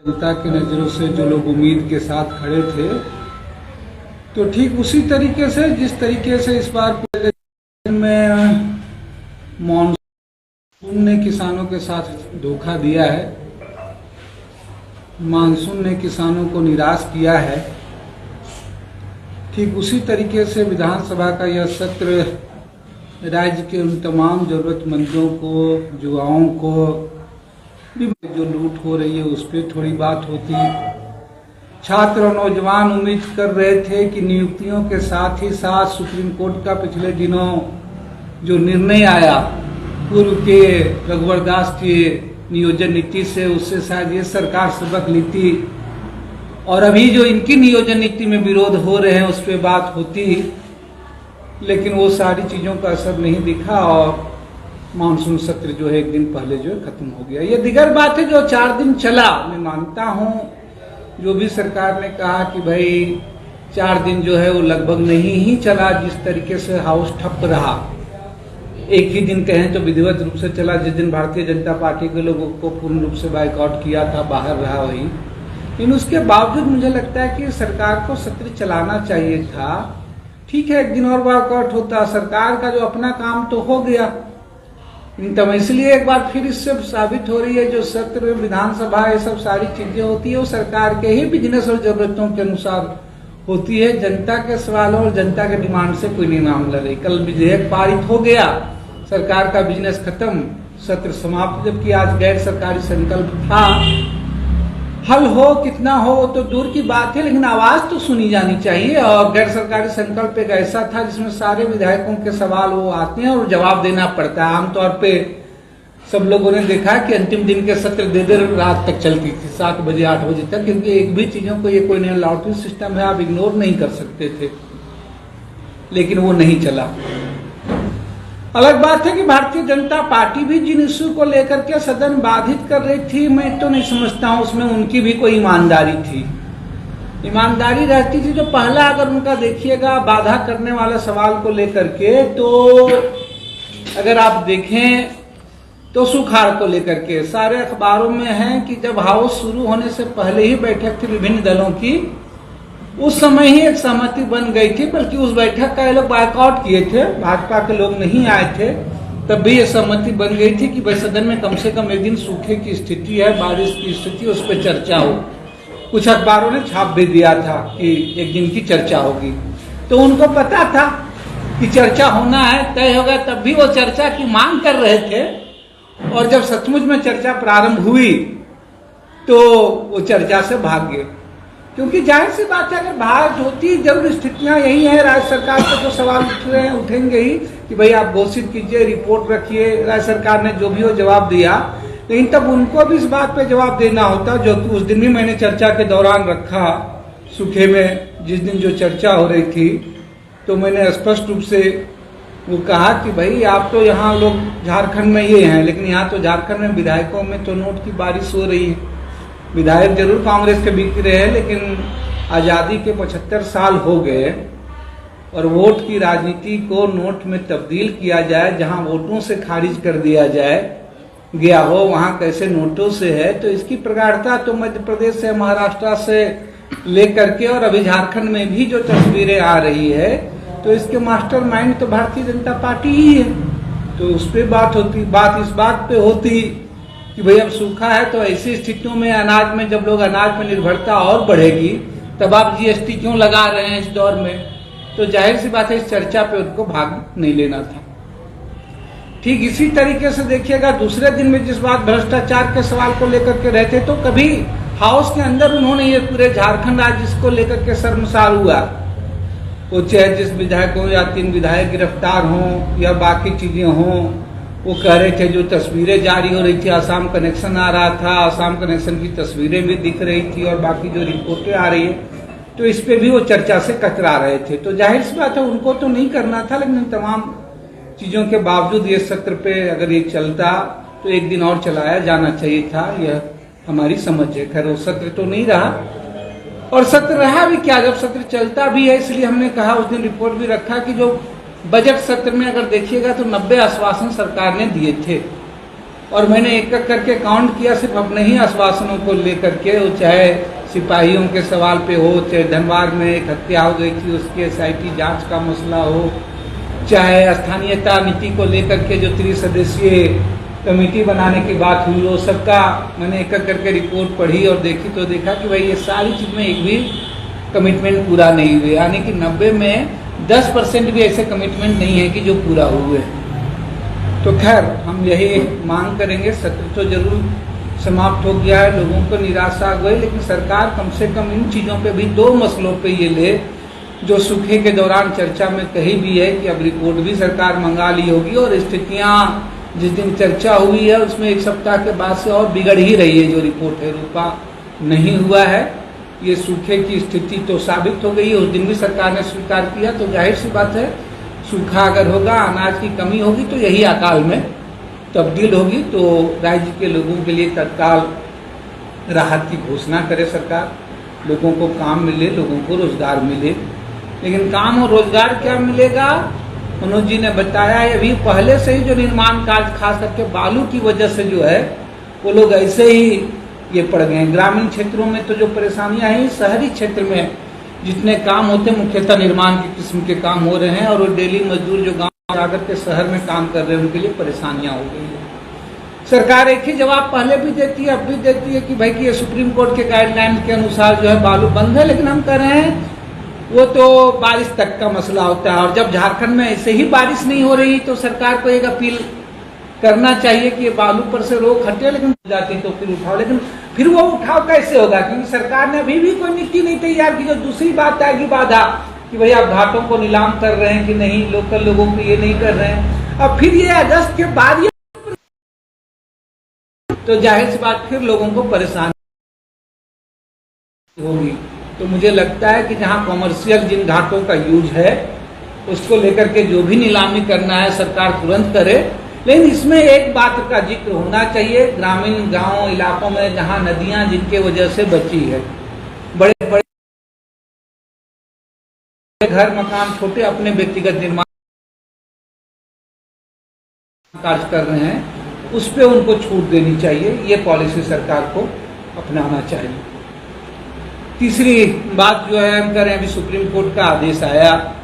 जनता की नज़रों से जो लोग उम्मीद के साथ खड़े थे, तो ठीक उसी तरीके से जिस तरीके से इस बार में मानसून ने किसानों के साथ धोखा दिया है, मानसून ने किसानों को निराश किया है, ठीक उसी तरीके से विधानसभा का यह सत्र राज्य के उन तमाम जरूरतमंदों को, युवाओं को जो लूट हो रही है उस पर थोड़ी बात होती। छात्र और नौजवान उम्मीद कर रहे थे कि नियुक्तियों के साथ ही साथ सुप्रीम कोर्ट का पिछले दिनों जो निर्णय आया पूर्व के रघुवर दास की नियोजन नीति से, उससे शायद ये सरकार सबक लेती और अभी जो इनकी नियोजन नीति में विरोध हो रहे हैं उस पर बात होती, लेकिन वो सारी चीज़ों का असर नहीं दिखा और मानसून सत्र जो है एक दिन पहले जो है खत्म हो गया। ये दिगर बात है जो 4 दिन चला। मैं मानता हूँ जो भी सरकार ने कहा कि भाई 4 दिन जो है वो लगभग नहीं ही चला, जिस तरीके से हाउस ठप रहा। एक ही दिन कहें तो विधिवत रूप से चला, जिस दिन भारतीय जनता पार्टी के लोगों को पूर्ण रूप से बाइकआउट किया था, बाहर रहा वही। लेकिन उसके बावजूद मुझे लगता है कि सरकार को सत्र चलाना चाहिए था। ठीक है, एक दिन और बाइकआउट होता, सरकार का जो अपना काम तो हो गया। तब इसलिए एक बार फिर इससे साबित हो रही है जो सत्र, विधानसभा, ये सब सारी चीजें होती है वो सरकार के ही बिजनेस और जरूरतों के अनुसार होती है। जनता के सवालों और जनता के डिमांड से कोई नहीं मामला रही। कल विधेयक पारित हो गया, सरकार का बिजनेस खत्म, सत्र समाप्त। जबकि आज गैर सरकारी संकल्प था, हल हो कितना हो तो दूर की बात है, लेकिन आवाज तो सुनी जानी चाहिए। और गैर सरकारी संकल्प एक ऐसा था जिसमें सारे विधायकों के सवाल वो आते हैं और जवाब देना पड़ता है। आमतौर पे सब लोगों ने देखा कि अंतिम दिन के सत्र देर रात तक चलती थी, 7 बजे 8 बजे तक, क्योंकि एक भी चीजों को ये कोई नया लॉटरी सिस्टम है, आप इग्नोर नहीं कर सकते थे। लेकिन वो नहीं चला। अलग बात है कि भारतीय जनता पार्टी भी जिन इश्यू को लेकर के सदन बाधित कर रही थी, मैं तो नहीं समझता हूं उसमें उनकी भी कोई ईमानदारी थी। ईमानदारी रहती थी जो पहला अगर उनका देखिएगा बाधा करने वाला सवाल को लेकर के, तो अगर आप देखें तो सुखाड़ को लेकर के सारे अखबारों में है कि जब हाउस शुरू होने से पहले ही बैठक थी विभिन्न दलों की, उस समय ही एक सहमति बन गई थी। बल्कि उस बैठक का ये लोग बाइकआउट किए थे, भाजपा के लोग नहीं आए थे, तब भी ये सहमति बन गई थी कि भाई सदन में कम से कम एक दिन सूखे की स्थिति है, बारिश की स्थिति, उस पर चर्चा हो। कुछ अखबारों ने छाप भी दिया था कि एक दिन की चर्चा होगी, तो उनको पता था कि चर्चा होना है, तय होगा। तब भी वो चर्चा की मांग कर रहे थे और जब सचमुच में चर्चा प्रारंभ हुई तो वो चर्चा से भाग गए। क्योंकि जाहिर सी बात है, अगर भाग होती, जब स्थितियां यही है, राज्य सरकार पर जो सवाल उठ रहे हैं उठेंगे ही कि भाई आप घोषित कीजिए, रिपोर्ट रखिए। राज्य सरकार ने जो भी हो जवाब दिया, लेकिन तब उनको भी इस बात पे जवाब देना होता, जो कि उस दिन भी मैंने चर्चा के दौरान रखा। सूखे में जिस दिन जो चर्चा हो रही थी, तो मैंने स्पष्ट रूप से वो कहा कि भाई आप तो यहाँ लोग झारखंड में ये हैं, लेकिन यहाँ तो झारखंड में विधायकों में तो नोट की बारिश हो रही है। विधायक जरूर कांग्रेस के बीच रहे हैं, लेकिन आज़ादी के 75 साल हो गए और वोट की राजनीति को नोट में तब्दील किया जाए, जहां वोटों से खारिज कर दिया जाए गया हो, वहां कैसे नोटों से है। तो इसकी प्रगाढ़ता तो मध्य प्रदेश से, महाराष्ट्र से लेकर के और अभी झारखंड में भी जो तस्वीरें आ रही है, तो इसके मास्टरमाइंड तो भारतीय जनता पार्टी ही है। तो उस पर बात होती, बात इस बात पे होती कि भाई अब सूखा है, तो ऐसी स्थितियों में अनाज में, जब लोग अनाज में निर्भरता और बढ़ेगी, तब आप जीएसटी क्यों लगा रहे हैं इस दौर में? तो जाहिर सी बात है इस चर्चा पे उनको भाग नहीं लेना था। ठीक इसी तरीके से देखिएगा, दूसरे दिन में जिस बात भ्रष्टाचार के सवाल को लेकर के रहते, तो कभी हाउस के अंदर उन्होंने ये पूरे झारखंड राज्य इसको लेकर के शर्मसार हुआ। वो चाहे जिस विधायक हो या 3 विधायक गिरफ्तार हों या बाकी चीजें हों, वो कह रहे थे जो तस्वीरें जारी हो रही थी, आसाम कनेक्शन आ रहा था, आसाम कनेक्शन की तस्वीरें भी दिख रही थी और बाकी जो रिपोर्टें आ रही है, तो इस पे भी वो चर्चा से कतरा रहे थे। तो जाहिर सी बात है उनको तो नहीं करना था, लेकिन तमाम चीजों के बावजूद ये सत्र पे अगर ये चलता तो एक दिन और चलाया जाना चाहिए था, यह हमारी समझ है। खैर वो सत्र तो नहीं रहा, और सत्र रहा भी क्या, जब सत्र चलता भी है। इसलिए हमने कहा, उस दिन रिपोर्ट भी रखा कि जो बजट सत्र में अगर देखिएगा तो 90 आश्वासन सरकार ने दिए थे। और मैंने एक एक करके काउंट किया, सिर्फ अपने ही आश्वासनों को लेकर के, वो चाहे सिपाहियों के सवाल पे हो, चाहे धनबाद में एक हत्या हो गई थी उसकी SIT जांच का मसला हो, चाहे स्थानीयता नीति को लेकर के जो 3 सदस्यीय कमेटी बनाने की बात हुई, वो सबका मैंने एक एक करके रिपोर्ट पढ़ी और देखी तो देखा कि भाई ये सारी चीज में एक भी कमिटमेंट पूरा नहीं हुए, यानी कि 90 में 10% भी ऐसे कमिटमेंट नहीं है कि जो पूरा हुए। तो खैर हम यही मांग करेंगे, सत्र तो जरूर समाप्त हो गया है, लोगों को निराशा हो गई, लेकिन सरकार कम से कम इन चीज़ों पे भी 2 मसलों पे ये ले, जो सूखे के दौरान चर्चा में कही भी है कि अब रिपोर्ट भी सरकार मंगा ली होगी, और स्थितियाँ जिस दिन चर्चा हुई है उसमें 1 सप्ताह के बाद से और बिगड़ ही रही है, जो रिपोर्ट है रूपा नहीं हुआ है। ये सूखे की स्थिति तो साबित हो गई है, उस दिन भी सरकार ने स्वीकार किया, तो जाहिर सी बात है सूखा अगर होगा, अनाज की कमी होगी तो यही अकाल में तब्दील होगी। तो राज्य के लोगों के लिए तत्काल राहत की घोषणा करे सरकार, लोगों को काम मिले, लोगों को रोजगार मिले। लेकिन काम और रोजगार क्या मिलेगा, मनोज जी ने बताया, अभी पहले से ही जो निर्माण कार्य खास करके बालू की वजह से जो है वो लोग ऐसे ही ये पड़ गए हैं। ग्रामीण क्षेत्रों में तो जो परेशानियां हैं, शहरी क्षेत्र में जितने काम होते हैं मुख्यतः निर्माण की किस्म के काम हो रहे हैं, और वो डेली मजदूर जो गांव आकर के शहर में काम कर रहे हैं उनके लिए परेशानियां हो गई है। सरकार एक ही जवाब पहले भी देती है, अब भी देती है कि भाई कि ये सुप्रीम कोर्ट के गाइडलाइन के अनुसार जो है बालू बंद है, लेकिन हम कह रहे हैं वो तो बारिश तक का मसला होता है, और जब झारखंड में ऐसे ही बारिश नहीं हो रही तो सरकार को एक अपील करना चाहिए कि ये बालू पर से रोक हटे, लेकिन जाती तो फिर उठाओ, लेकिन फिर वो उठाव कैसे होगा, क्योंकि सरकार ने अभी भी कोई नीति नहीं तैयार की। जो दूसरी बात आएगी बाधा कि भाई आप घाटों को नीलाम कर रहे हैं कि नहीं, लोकल लोगों को ये नहीं कर रहे हैं, अब फिर ये अगस्त के बाद ये तो जाहिर सी बात फिर लोगों को परेशानी होगी। तो मुझे लगता है कि जहां कॉमर्शियल जिन घाटों का यूज है उसको लेकर के जो भी नीलामी करना है सरकार तुरंत करे, लेकिन इसमें एक बात का जिक्र होना चाहिए, ग्रामीण गांव इलाकों में जहां नदियां जिनके वजह से बची है, बड़े बड़े घर मकान छोटे अपने व्यक्तिगत निर्माण कार्य कर रहे हैं, उस पे उनको छूट देनी चाहिए, ये पॉलिसी सरकार को अपनाना चाहिए। तीसरी बात जो है हम करें, अभी सुप्रीम कोर्ट का आदेश आया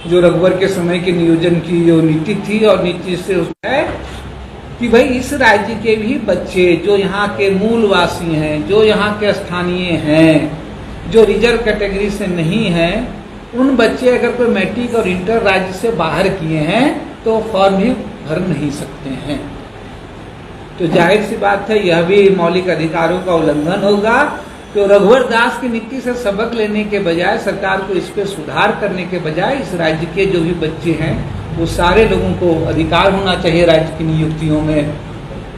जो रघुवर के समय के नियोजन की जो नीति थी, और नीति से है कि भाई इस राज्य के भी बच्चे जो यहाँ के मूलवासी हैं, जो यहाँ के स्थानीय हैं, जो रिजर्व कैटेगरी से नहीं हैं, उन बच्चे अगर कोई मैट्रिक और इंटर राज्य से बाहर किए हैं तो फॉर्म भी भर नहीं सकते हैं। तो जाहिर सी बात है यह भी मौलिक अधिकारों का उल्लंघन होगा। तो रघुवर दास की नीति से सबक लेने के बजाय, सरकार को इस पे सुधार करने के बजाय, इस राज्य के जो भी बच्चे हैं वो सारे लोगों को अधिकार होना चाहिए राज्य की नियुक्तियों में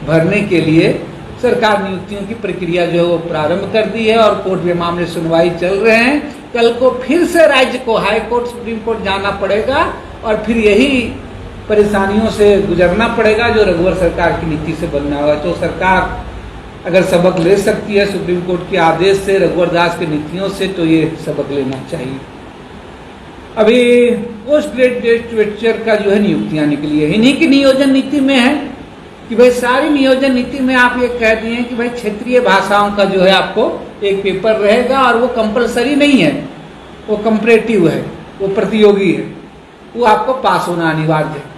भरने के लिए। सरकार नियुक्तियों की प्रक्रिया जो है वो प्रारंभ कर दी है और कोर्ट में मामले सुनवाई चल रहे हैं। कल को फिर से राज्य को हाई कोर्ट, सुप्रीम कोर्ट जाना पड़ेगा और फिर यही परेशानियों से गुजरना पड़ेगा जो रघुवर सरकार की नीति से बनना होगा। तो सरकार अगर सबक ले सकती है सुप्रीम कोर्ट के आदेश से, रघुवर दास की नीतियों से, तो ये सबक लेना चाहिए। अभी पोस्ट ग्रेजुएट टीचर का जो है नियुक्तियां निकली है, इन्हीं की नियोजन नीति में है कि भाई सारी नियोजन नीति में आप ये कह दिए कि भाई क्षेत्रीय भाषाओं का जो है आपको एक पेपर रहेगा, और वो कंपलसरी नहीं है, वो कंपैरेटिव है, वो प्रतियोगी है, वो आपको पास होना अनिवार्य है।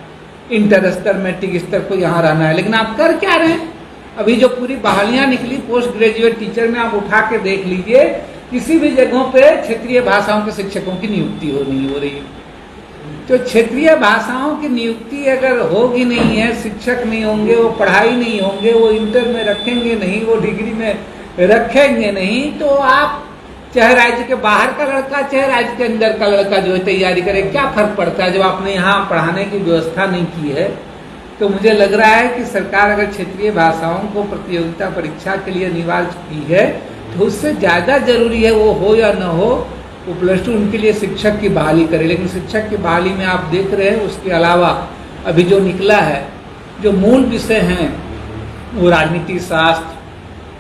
इंटर स्तर, मैट्रिक स्तर को यहाँ रहना है। लेकिन आप कर क्या रहे हैं? अभी जो पूरी बहालियां निकली पोस्ट ग्रेजुएट टीचर में, आप उठा के देख लीजिए, किसी भी जगहों पे क्षेत्रीय भाषाओं के शिक्षकों की नियुक्ति नहीं हो रही है। तो क्षेत्रीय भाषाओं की नियुक्ति अगर होगी नहीं है, शिक्षक नहीं होंगे, वो पढ़ाई नहीं होंगे, वो इंटर में रखेंगे नहीं, वो डिग्री में रखेंगे नहीं, तो आप चाहे राज्य के बाहर का लड़का चाहे राज्य के अंदर का लड़का जो है तैयारी करे, क्या फर्क पड़ता है जब आपने यहाँ पढ़ाने की व्यवस्था नहीं की है। तो मुझे लग रहा है कि सरकार अगर क्षेत्रीय भाषाओं को प्रतियोगिता परीक्षा के लिए अनिवार्य की है तो उससे ज़्यादा जरूरी है, वो हो या न हो, वो +2 उनके लिए शिक्षक की बहाली करे। लेकिन शिक्षक की बहाली में आप देख रहे हैं उसके अलावा अभी जो निकला है, जो मूल विषय हैं वो राजनीति शास्त्र,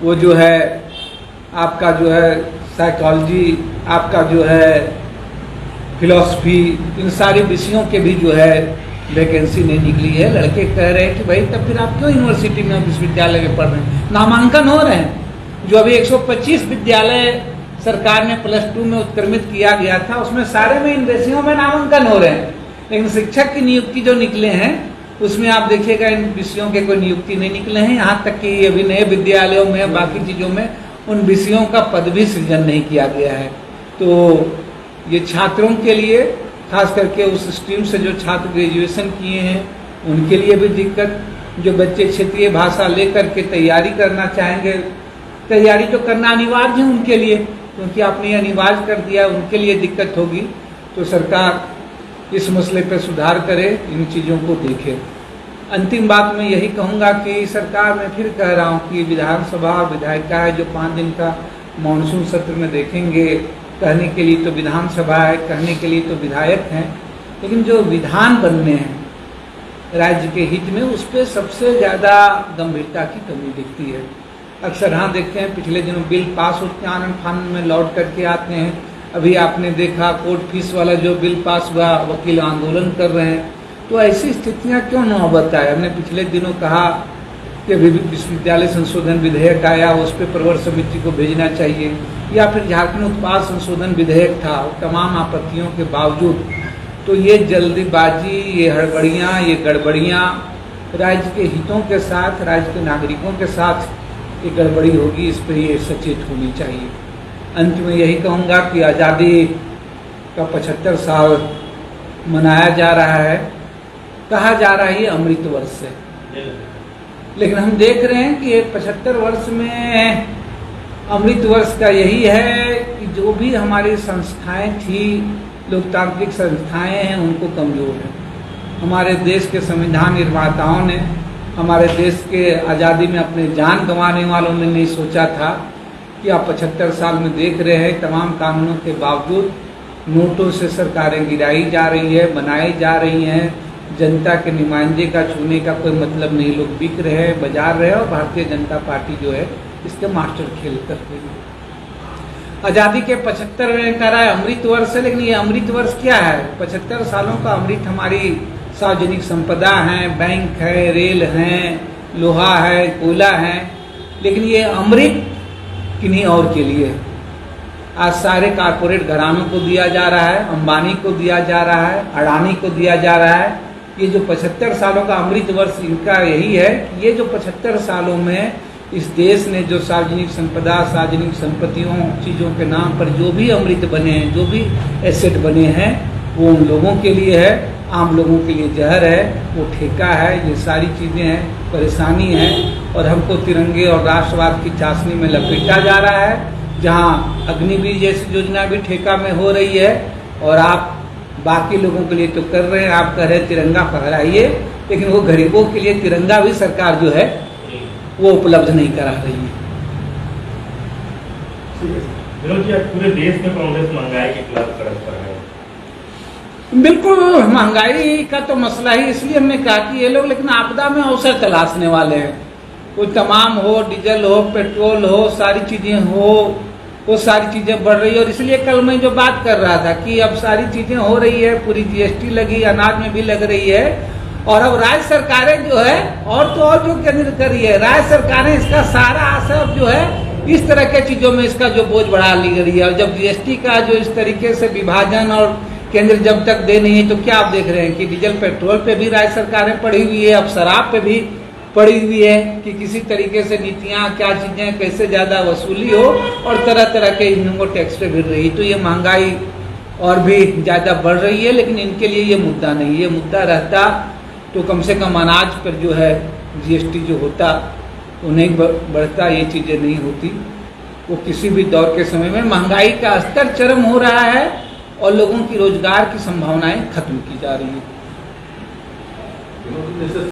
वो जो है आपका जो है साइकोलॉजी, आपका जो है फिलॉसफी, इन सारे विषयों के भी जो है वैकेंसी नहीं निकली है। लड़के कह रहे हैं कि भाई तब फिर आप क्यों यूनिवर्सिटी में विश्वविद्यालय में पढ़ रहे हैं? नामांकन हो रहे हैं। जो अभी 125 विद्यालय सरकार ने +2 में उत्क्रमित किया गया था, उसमें सारे में इन विषयों में नामांकन हो रहे हैं, लेकिन शिक्षक की नियुक्ति जो निकले हैं उसमें आप देखिएगा इन विषयों के कोई नियुक्ति नहीं निकले हैं। यहाँ तक कि अभी नए विद्यालयों में बाकी चीज़ों में उन विषयों का पद भी सृजन नहीं किया गया है। तो ये छात्रों के लिए, खास करके उस स्ट्रीम से जो छात्र ग्रेजुएशन किए हैं उनके लिए भी दिक्कत। जो बच्चे क्षेत्रीय भाषा लेकर के तैयारी करना चाहेंगे, तैयारी तो करना अनिवार्य है उनके लिए, क्योंकि आपने अनिवार्य कर दिया, उनके लिए दिक्कत होगी। तो सरकार इस मसले पर सुधार करे, इन चीज़ों को देखे। अंतिम बात मैं यही कहूँगा कि सरकार, मैं फिर कह रहा हूँ कि विधानसभा विधायिका है जो 5 दिन का मानसून सत्र में देखेंगे, कहने के लिए तो विधानसभा है, कहने के लिए तो विधायक हैं, लेकिन जो विधान बनने हैं राज्य के हित में, उस पर सबसे ज़्यादा गंभीरता की कमी दिखती है। अक्सर हाँ देखते हैं पिछले दिनों बिल पास होते हैं, आनंद फानंद में लौट करके आते हैं। अभी आपने देखा कोर्ट फीस वाला जो बिल पास हुआ, वकील आंदोलन कर रहे हैं। तो ऐसी स्थितियाँ क्यों नौबत आए? हमने पिछले दिनों कहा कि विश्वविद्यालय संशोधन विधेयक आया, उस पर प्रवर समिति को भेजना चाहिए, या फिर झारखंड उत्पाद संशोधन विधेयक था, तमाम आपत्तियों के बावजूद। तो ये जल्दीबाजी, ये हड़बड़ियाँ, ये गड़बड़ियाँ राज्य के हितों के साथ, राज्य के नागरिकों के साथ ये गड़बड़ी होगी, इस पर ये सचेत होनी चाहिए। अंत में यही कहूँगा कि आज़ादी का 75 साल मनाया जा रहा है, कहा जा रहा है ये अमृत वर्ष से, लेकिन हम देख रहे हैं कि ये 75 वर्ष में अमृत वर्ष का यही है कि जो भी हमारी संस्थाएं थी, लोकतांत्रिक संस्थाएं हैं, उनको कमजोर है। हमारे देश के संविधान निर्माताओं ने, हमारे देश के आज़ादी में अपने जान गंवाने वालों ने नहीं सोचा था कि आप 75 साल में देख रहे हैं तमाम कानूनों के बावजूद नोटों से सरकारें गिराई जा रही है, बनाई जा रही हैं, जनता के नुमाइंदे का छूने का कोई मतलब नहीं, लोग बिक रहे हैं, बाजार रहे हैं, और भारतीय जनता पार्टी जो है इसके मास्टर खेल कर रही है। आज़ादी के 75 में कह रहा है अमृत वर्ष है, लेकिन ये अमृत वर्ष क्या है? 75 सालों का अमृत हमारी सार्वजनिक संपदा है, बैंक है, रेल है, लोहा है, कोयला है, लेकिन ये अमृत किन्हीं और के लिए। आज सारे कारपोरेट घरानों को दिया जा रहा है, अंबानी को दिया जा रहा है, अडानी को दिया जा रहा है। ये जो 75 सालों का अमृत वर्ष इनका यही है, ये जो 75 सालों में इस देश ने जो सार्वजनिक संपदा, सार्वजनिक संपत्तियों, चीज़ों के नाम पर जो भी अमृत बने हैं, जो भी एसेट बने हैं, वो उन लोगों के लिए है, आम लोगों के लिए जहर है, वो ठेका है, ये सारी चीज़ें हैं, परेशानी है। और हमको तिरंगे और राष्ट्रवाद की चाशनी में लपेटा जा रहा है, जहाँ अग्निवीर जैसी योजना भी ठेका में हो रही है, और आप बाकी लोगों के लिए तो कर रहे हैं, आप कह रहे हैं तिरंगा फहराइए, लेकिन वो गरीबों के लिए तिरंगा भी सरकार जो है वो उपलब्ध नहीं करा रही है। पूरे देश में कांग्रेस महंगाई के खिलाफ कड़क पर है। बिल्कुल, महंगाई का तो मसला ही, इसलिए हमने कहा कि ये लोग लेकिन आपदा में अवसर तलाशने वाले हैं। कोई तमाम हो, डीजल हो, पेट्रोल हो, सारी चीजें हो, वो सारी चीजें बढ़ रही है। और इसलिए कल मैं जो बात कर रहा था कि अब सारी चीजें हो रही है, पूरी जीएसटी लगी, अनाज में भी लग रही है, और अब राज्य सरकारें जो है और तो और जो केंद्र कर रही है, राज्य सरकारें इसका सारा असर जो है इस तरह के चीजों में इसका जो बोझ बढ़ा ली गई है। और जब जीएसटी का जो इस तरीके से विभाजन और केंद्र जब तक दे नहीं है, तो क्या आप देख रहे हैं कि डीजल पेट्रोल पे भी राज्य सरकारें पड़ी हुई है, अब शराब पे भी पड़ी हुई है कि किसी तरीके से नीतियां, क्या चीजें कैसे ज्यादा वसूली हो, और तरह तरह के ईंधनों को टैक्स पे गिर रही। तो ये महंगाई और भी ज्यादा बढ़ रही है, लेकिन इनके लिए ये मुद्दा नहीं। ये मुद्दा रहता तो कम से कम अनाज पर जो है जीएसटी जो होता वो नहीं बढ़ता, ये चीजें नहीं होती। वो किसी भी दौर के समय में महंगाई का स्तर चरम हो रहा है और लोगों की रोजगार की संभावनाएं खत्म की जा रही है।